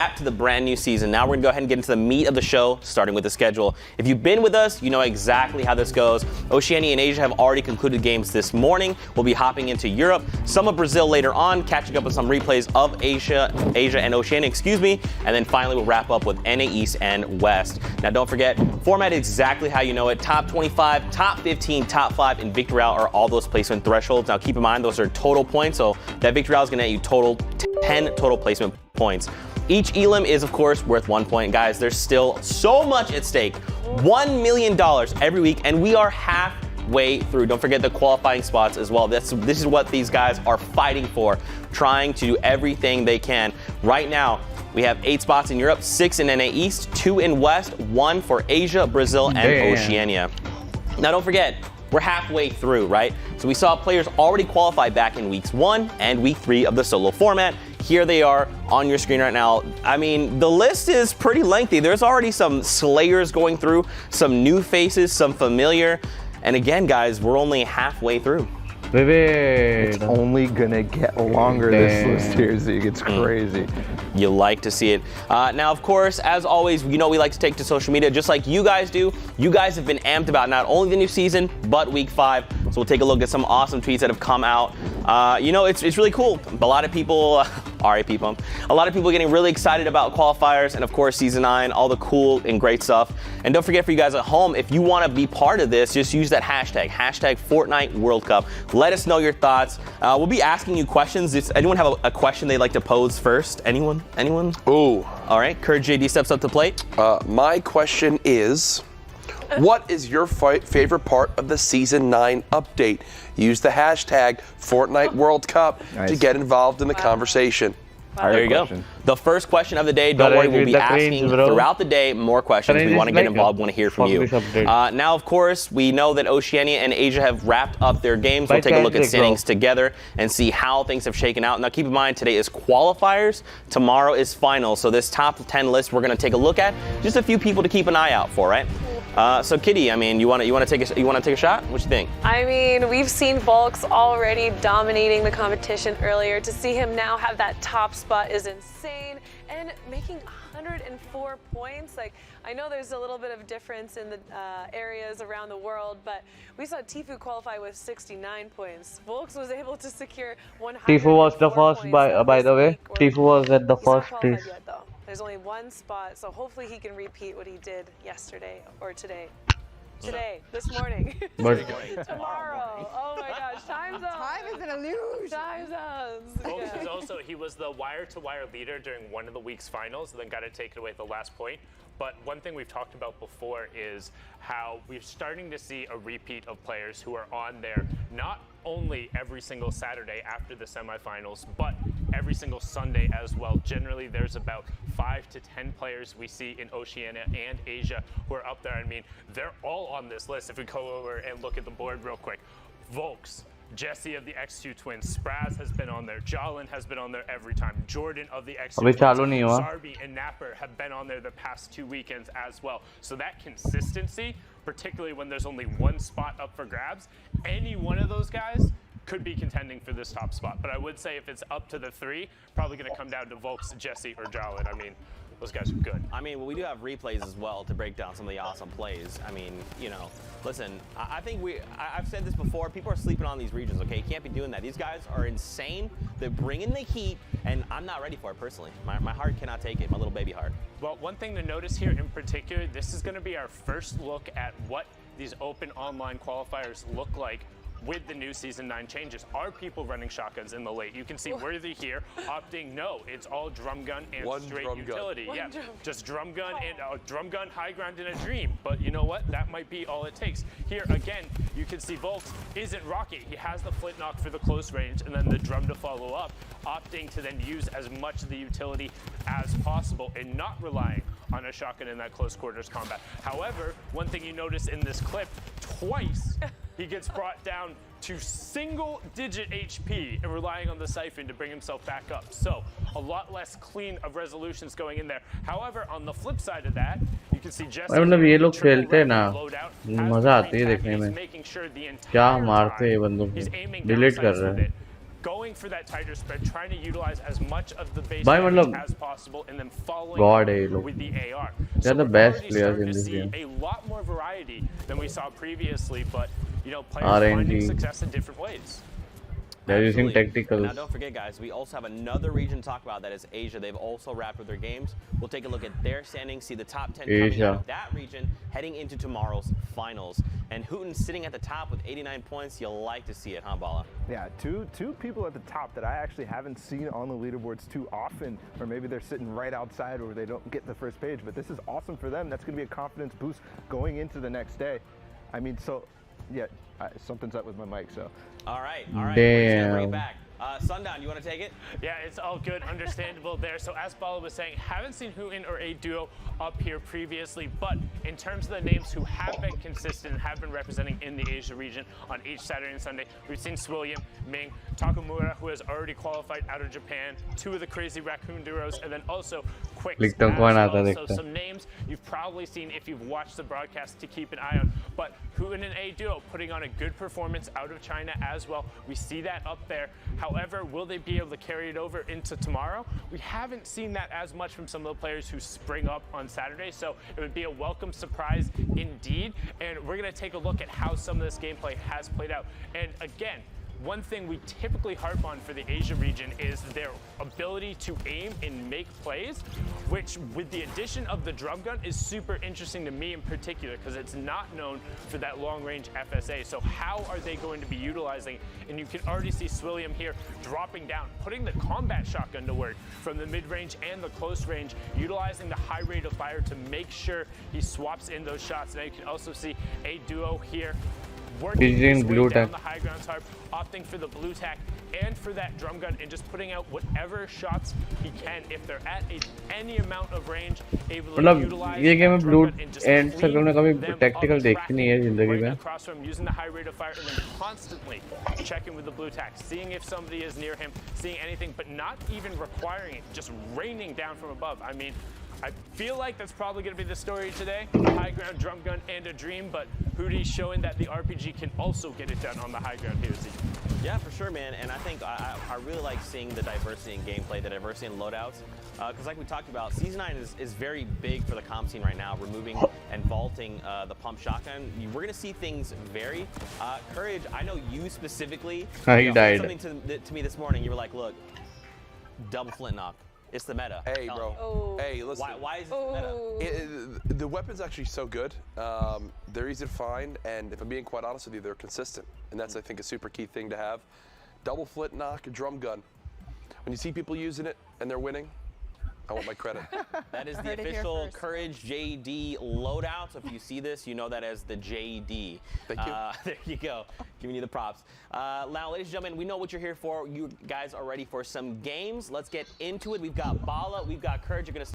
back to the brand new season. Now we're gonna go ahead and get into the meat of the show, starting with the schedule. If you've been with us, you know exactly how this goes. Oceania and Asia have already concluded games this morning. We'll be hopping into Europe, some of Brazil later on, catching up with some replays of Asia and Oceania, and then finally we'll wrap up with NA East and West. Now don't forget, format is exactly how you know it. Top 25, top 15, top 5, and Victory Route are all those placement thresholds. Now keep in mind, those are total points, so that Victory Route is gonna net you total 10 total placement points. Each elim is, of course, worth 1 point. Guys, there's still so much at stake. $1 million every week, and we are halfway through. Don't forget the qualifying spots as well. This is what these guys are fighting for, trying to do everything they can. Right now, we have 8 spots in Europe, 6 in NA East, 2 in West, 1 for Asia, Brazil, and Oceania. Now, don't forget, we're halfway through, right? So we saw players already qualify back in weeks 1 and week 3 of the solo format. Here they are on your screen right now. I mean, the list is pretty lengthy. There's already some slayers going through, some new faces, some familiar. And again, guys, we're only halfway through. It's only gonna get longer this list here, Zeke. It's crazy. You like to see it. Now, of course, as always, you know we like to take to social media just like you guys do. You guys have been amped about not only the new season, but week 5. So we'll take a look at some awesome tweets that have come out. You know, it's really cool. A lot of people, RIP pump, a lot of people getting really excited about qualifiers and, of course, Season 9, all the cool and great stuff. And don't forget, for you guys at home, if you want to be part of this, just use that hashtag Fortnite World Cup. Let us know your thoughts. We'll be asking you questions. Does anyone have a question they'd like to pose first? Anyone? Ooh. All right, Kurt JD steps up to plate. My question is, what is your favorite part of the Season 9 update? Use the hashtag Fortnite World Cup to get involved in the conversation. There you go. The first question of the day. Don't worry, we'll be asking throughout the day more questions. We want to get involved, want to hear from you. Now, of course, we know that Oceania and Asia have wrapped up their games. We'll take a look at standings together and see how things have shaken out. Now, keep in mind, today is qualifiers. Tomorrow is finals. So this top 10 list we're going to take a look at. Just a few people to keep an eye out for, right? So Kitty, I mean, you want to take a shot? What you think? I mean, we've seen Volks already dominating the competition earlier. To see him now have that top spot is insane, and making 104 points. Like, I know there's a little bit of difference in the areas around the world, but we saw Tifu qualify with 69 points. Volks was able to secure 100. Tifu was the first, by the way. Tifu was at the first place. There's only 1 spot, so hopefully he can repeat what he did yesterday or today. This morning. Tomorrow. Oh my gosh, time zone. Time is an illusion. Time zones. Volks was also, he was the wire-to-wire leader during one of the week's finals, and then got to take it away at the last point. But one thing we've talked about before is how we're starting to see a repeat of players who are on there, not only every single Saturday after the semifinals, but every single Sunday as well. Generally, there's about 5 to 10 players we see in Oceania and Asia who are up there. I mean, they're all on this list. If we go over and look at the board real quick, Volks, Jesse of the X2 Twins, Spraz has been on there, Jalen has been on there every time, Jordan of the X2 Twins, Sarbi and Napper have been on there the past 2 weekends as well. So that consistency, particularly when there's only 1 spot up for grabs, any one of those guys could be contending for this top spot. But I would say if it's up to the 3, probably going to come down to Volks, Jesse, or Jalen. I mean, those guys are good. I mean, well, we do have replays as well to break down some of the awesome plays. I mean, you know, listen, I think I've said this before, people are sleeping on these regions, okay? You can't be doing that. These guys are insane. They're bringing the heat, and I'm not ready for it personally. My heart cannot take it, my little baby heart. Well, one thing to notice here in particular, this is going to be our first look at what these open online qualifiers look like with the new Season 9 changes. Are people running shotguns in the late? You can see Worthy here opting no. It's all drum gun and straight utility. Just drum gun and drum gun, high ground, and a dream. But you know what? That might be all it takes. Here again, you can see Volks isn't rocky. He has the flint knock for the close range and then the drum to follow up, opting to then use as much of the utility as possible and not relying on a shotgun in that close quarters combat. However, one thing you notice in this clip, twice he gets brought down to single-digit HP and relying on the siphon to bring himself back up. So a lot less clean of resolutions going in there. However, on the flip side of that, you can see Jesse मतलब ये लोग खेलते हैं ना, मजा आती है देखने में। क्या मारते हैं बंदूक, डिलीट कर रहे हैं। going for that tighter spread, trying to utilize as much of the base Bhai, damage matlab, as possible, and then following God, up with the AR. They're the we're best already players starting in to this see game. a lot more variety than we saw previously, but you know, players RNG. finding success in different ways. They're using Absolutely. tacticals. And now don't forget, guys, we also have another region to talk about, that is Asia. They've also wrapped with their games. We'll take a look at their standings, see the top 10 coming Asia. out of that region, heading into tomorrow's finals. And Hooten sitting at the top with 89 points. You'll like to see it, huh, Bala? Yeah, two people at the top that I actually haven't seen on the leaderboards too often, or maybe they're sitting right outside or they don't get the first page, but this is awesome for them. That's going to be a confidence boost going into the next day. I mean, so, yeah, something's up with my mic, so. All right. We're just going to bring it Damn. back. Sundown, you want to take it? Yeah, it's all good, understandable there. So as Bala was saying, haven't seen Hooten or A Duo up here previously, but in terms of the names who have been consistent and have been representing in the Asia region on each Saturday and Sunday, we've seen Swilliam, Ming, Takamura, who has already qualified out of Japan, 2 of the crazy raccoon duos, and then also Quick as well. So some names you've probably seen if you've watched the broadcast to keep an eye on. But Hooten and A Duo putting on a good performance out of China as well. We see that up there. However, will they be able to carry it over into tomorrow? We haven't seen that as much from some of the players who spring up on Saturday, so it would be a welcome surprise indeed. And we're going to take a look at how some of this gameplay has played out. And again, one thing we typically harp on for the Asia region is their ability to aim and make plays, which with the addition of the drum gun is super interesting to me in particular because it's not known for that long-range FSA. So how are they going to be utilizing? And you can already see Swilliam here dropping down, putting the combat shotgun to work from the mid-range and the close range, utilizing the high rate of fire to make sure he swaps in those shots. Now you can also see A Duo here working his way down the high ground tarp, opting for the blue tack and for that drum gun, and just putting out whatever shots he can. If they're at any amount of range, able to utilize ये game में blue and just end circle में कभी tactical देखी नहीं है जिंदगी में. Across from using the high rate of fire and then constantly checking with the blue tack, seeing if somebody is near him, seeing anything, but not even requiring it, just raining down from above. I mean, I feel like that's probably going to be the story today. A high ground drum gun and a dream, but Hooty's showing that the RPG can also get it done on the high ground here, Z. Yeah, for sure, man. And I think I really like seeing the diversity in gameplay, the diversity in loadouts. Because like we talked about, Season 9 is very big for the comp scene right now, removing and vaulting the pump shotgun. We're going to see things vary. Courage, I know you specifically He died. something to me this morning. You were like, look, double flint knock. It's the meta. Hey, bro. Oh. Hey, listen. Why is it the meta? The weapon's actually so good. They're easy to find, and if I'm being quite honest with you, they're consistent. And that's, I think, a super key thing to have. Double flint knock, drum gun. When you see people using it and they're winning, I want my credit. That is the official Courage JD loadout. So if you see this, you know that as the JD. Thank you. There you go. Giving you the props. Now, ladies and gentlemen, we know what you're here for. You guys are ready for some games. Let's get into it. We've got Bala, we've got Courage. You're going to